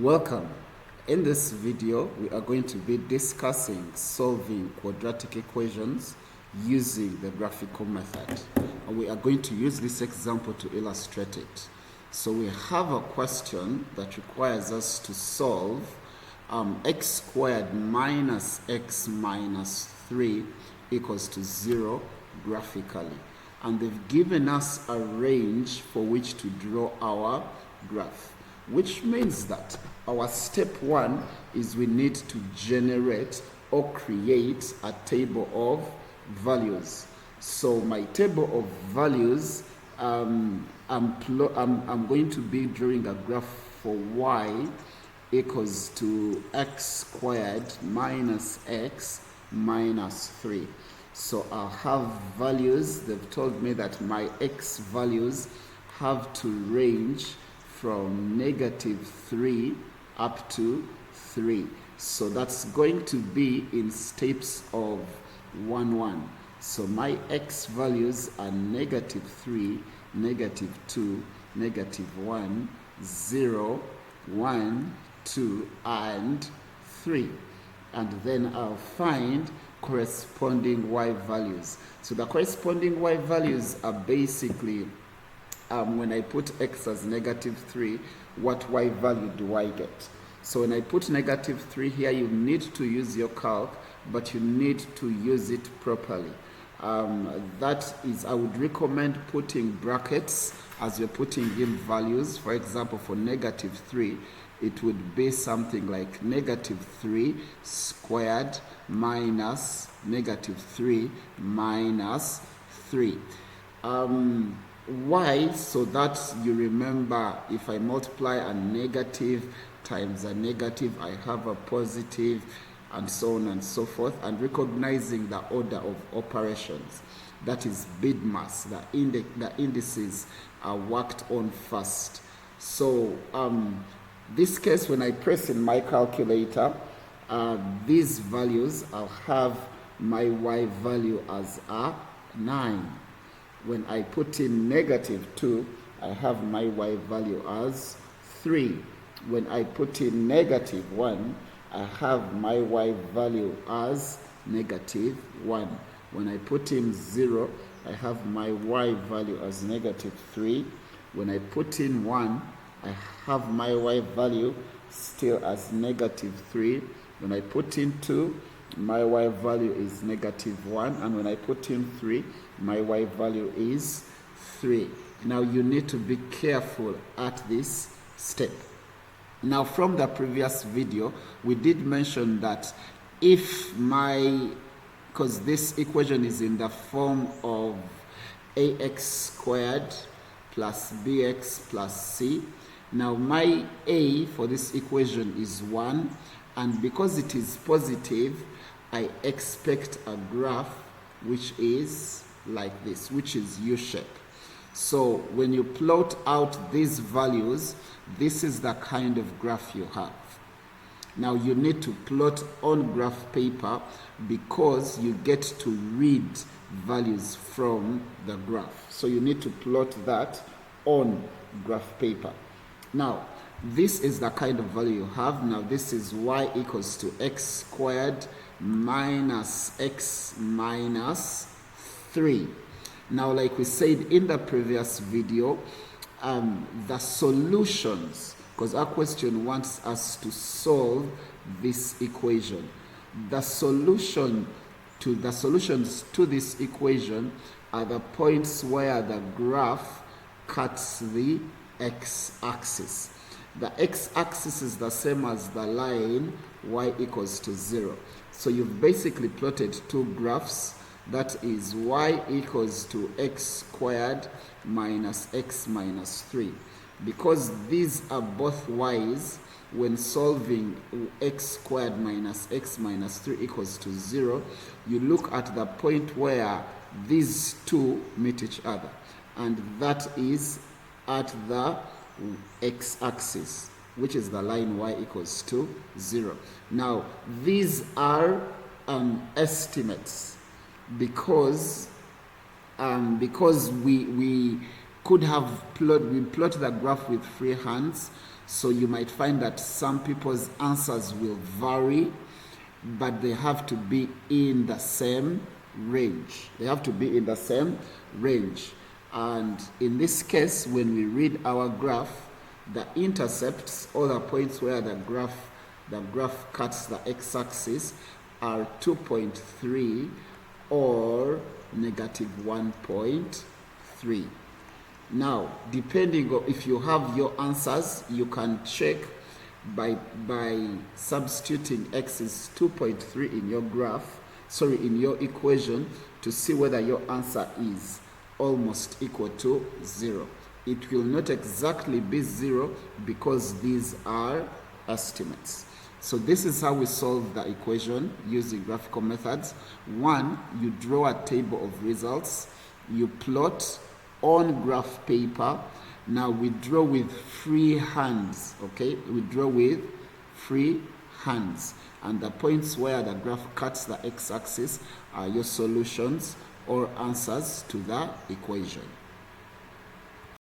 Welcome. In this video, we are going to be discussing solving quadratic equations using the graphical method. And we are going to use this example to illustrate it. So we have a question that requires us to solve x squared minus x minus 3 equals to 0 graphically. And they've given us a range for which to draw our graph, which means that our step one is we need to generate or create a table of values. So my table of values, I'm going to be drawing a graph for y equals to x squared minus x minus 3. So I'll have values. They've told me that my x values have to range from -3 up to 3. So that's going to be in steps of 1, 1. So my x values are -3, -2, -1, 0, 1, 2, and 3. And then I'll find corresponding y values. So the corresponding y values are basically when I put x as -3, what y value do I get? So when I put -3 here, you need to use your calc, but you need to use it properly. That is, I would recommend putting brackets as you're putting in values. For example, for -3, it would be something like -3 squared minus -3 minus 3. Why? So that you remember, if I multiply a negative times a negative, I have a positive, and so on and so forth, and recognizing the order of operations. That is BIDMAS. The indices are worked on first. So this case, when I press in my calculator, these values, I'll have my y value as a 9. When I put in -2, I have my y value as 3. When I put in -1, I have my y value as -1. When I put in 0, I have my y value as -3. When I put in 1, I have my y value still as -3. When I put in 2, my y value is -1. And when I put in 3, my y value is 3. Now you need to be careful at this step. Now from the previous video, we did mention that if because this equation is in the form of ax squared plus bx plus c. Now my a for this equation is 1, and because it is positive, I expect a graph which is like this, which is U-shape. So when you plot out these values, this is the kind of graph you have. Now you need to plot on graph paper because you get to read values from the graph. So you need to plot that on graph paper. Now this is the kind of value you have. Now this is y equals to x squared minus x minus 3. Now, like we said in the previous video, the solutions, because our question wants us to solve this equation. The solutions to this equation are the points where the graph cuts the x-axis. The x-axis is the same as the line y equals to 0. So you've basically plotted two graphs. That is y equals to x squared minus x minus 3. Because these are both y's, when solving x squared minus x minus 3 equals to 0, you look at the point where these two meet each other. And that is at the x-axis, which is the line y equals to 0. Now, these are estimates. Because we could have plot the graph with free hands, So you might find that some people's answers will vary, but they have to be in the same range. They have to be in the same range. And in this case, when we read our graph, the intercepts, or the points where the graph cuts the x-axis, are 2.3 or negative 1.3. Now, depending on if you have your answers, you can check by substituting x is 2.3 in your in your equation, to see whether your answer is almost equal to 0. It will not exactly be 0 because these are estimates. So this is how we solve the equation using graphical methods. 1, you draw a table of results, you plot on graph paper. Now we draw with free hands, okay? We draw with free hands. And the points where the graph cuts the x-axis are your solutions or answers to the equation.